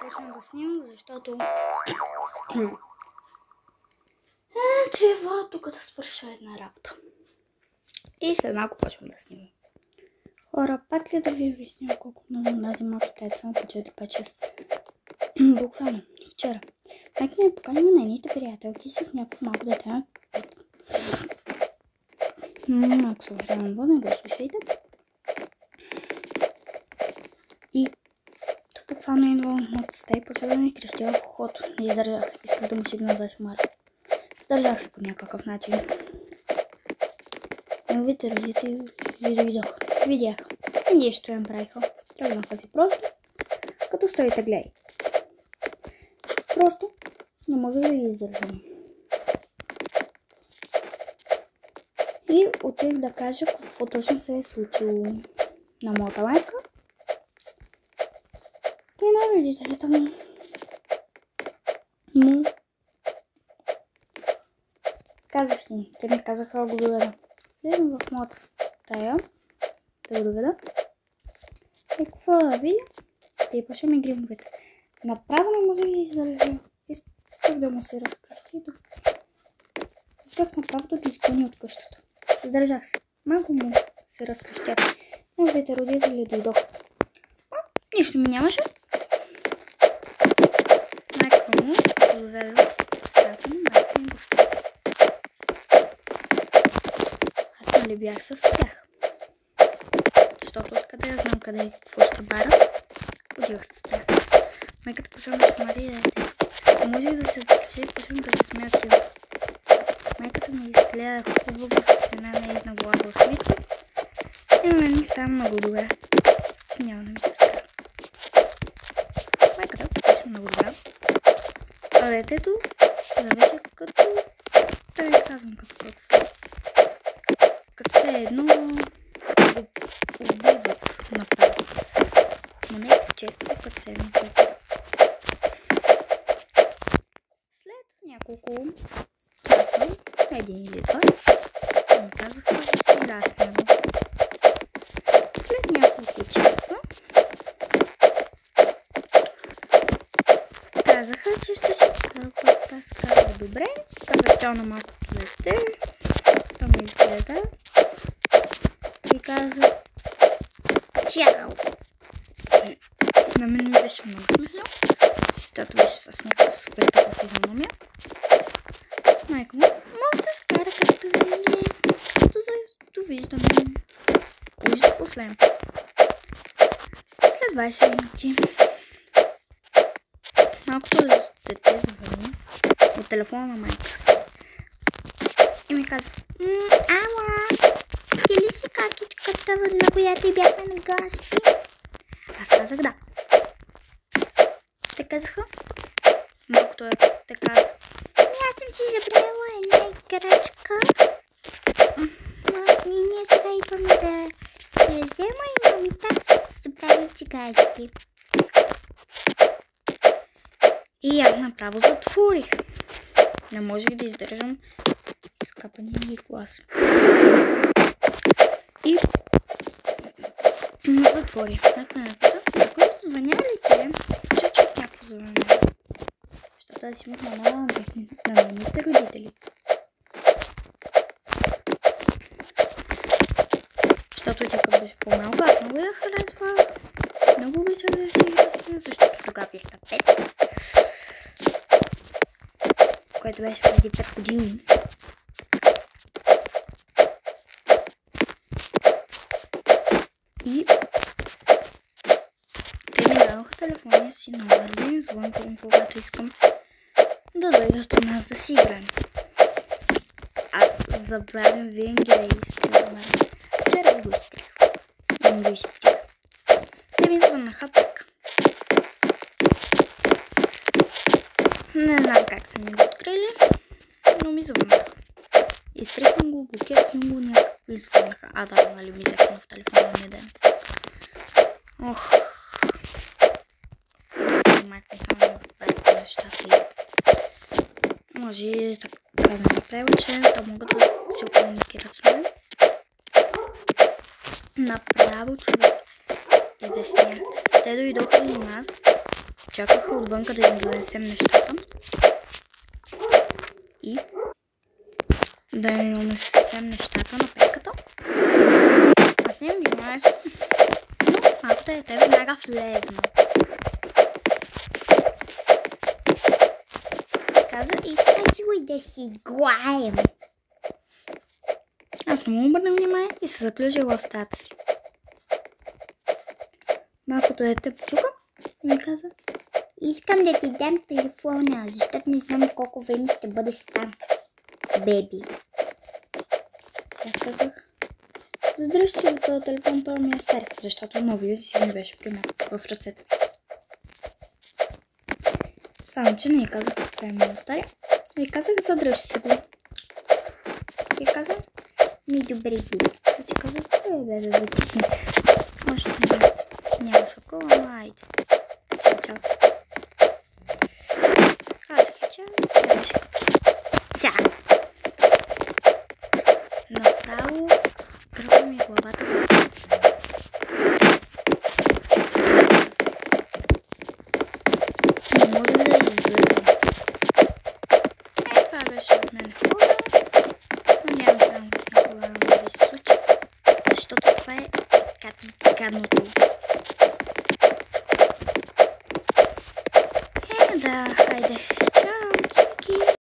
почнем да снимам, защото трябва тук да свърша една работа. И след малко почвам да снимам. Хора, пак ли да ви обясням колко много тази малките деца само по 4-5-6? Буквално, вчера. Майка ми е поканила на едните приятелки с някакво малко дете на 5. Ако се вървам вън, го слушайте. И буквално идва моята стая и почва да ми крещи в ухото. Не издържах. Исках да му шибна за шмара. Сдържах се по някакъв начин. Неговите родители дойдоха. Видяха. И нищо я направиха. Тръгнаха си просто, като стоите гледай. Просто не може да ги издържам. И отих да кажа какво точно се е случило на моята майка и на родителите му. Казах им. Те ми казаха да го доведа. Слизам в моята стая да го доведа. И какво да видя? Пипаше ми гримовете. Направо не може да ги издържа. Исках да му се разкръщи. Исках направо да ги изгоня от къщата. Издържах се. Малко му се разкръщях. Неговите родители дойдоха. Нищо ми нямаше. Майка му доведа в стаята му, майка му баща. Аз нали бях с тях. Защото откъде я знам къде и какво ще бара, отивах с тях. Майката почва да шмари и дете. Не можех да се заключи и почвам да се смея силно. Майката ми изгледа хубаво с една неизна глава усмивка и на мен ми става много добре, че няма да ми се скара. Майката беше много добра, а детето завече като... да не казвам като какво. Като все едно го убиват направо. Но не често, като се едно което. След няколко часа, един или два, ми казаха, че си раснало. След няколко часа казаха, че ще си кълпат. Аз казах добре. Казах тя на малкото дете. То ме изгледа и казах чао. На мен ми беше много смешно. Сестата беше с някаква супер тъпа физиономия. Майка му се скара както винаги. Довиждаме. Ужас последен път. След 20 минути малкото дете звъни от телефона на майка си. И ми казва: ала, ти ли си какичката, на която и бяхме на гости? Аз казах да. Те казаха: малкото те каза: аз съм си забравила една играчка. Ние сега идваме да я взема и мами пак са забравили цигарите. И аз направо затворих. Не можех да издържам скапания ми глас. И затворих. Когато звъня ли те, че чух някакво звъня. Защото аз имах мама на нейните родители. Защото тя като беше по-малка, аз много я харесвах. Много обичах да си играя, защото тогава бях на 5. Което беше преди 5 години. И те ми дадоха телефония си номер да им звънкам, когато искам да дойдат у нас да си играем. Аз забравям винаги да изтрих номер. Вчера го изтрих. Не го изтрих. Те ми звънаха пак. Не знам как са ми го открили, но ми звънаха. Изтрихам го, блокирахме го, някакво извънаха. Да, нали ми взеха в телефона ми ден. Ох. Майка ми само ми поправя нещата и може така да направя, че да могат да се комуникират с мен. Направо човек обясня. Те дойдоха у нас чакаха отвънка да им донесем нещата. И да ни донесем нещата на петката. Аз нямам внимание, но малката дете веднага влезна. Каза, искаш ли да си играем? Аз не му обърнах внимание и се заключила в стаята си. Малкото дете почука и ми каза, искам да ти дам телефона, защото не знам колко време ще бъдеш там, беби. Аз казах, задръж си от този телефон, това ми е стар, защото новият си ми беше при мен в ръцете. Само, че не казах какво е много стария. И казах, задръж си го. И казах, ми добре би. И си казах, бе, затишни. Още няма шокола, но айде. Чао. Казах, че беше като. Сега. Направо гръбва ми главата за. Не мога да изгледам. Това беше от мен хубаво, но няма само да си хубаво да ви се случи, защото това е гадното. Да, хайде, чао!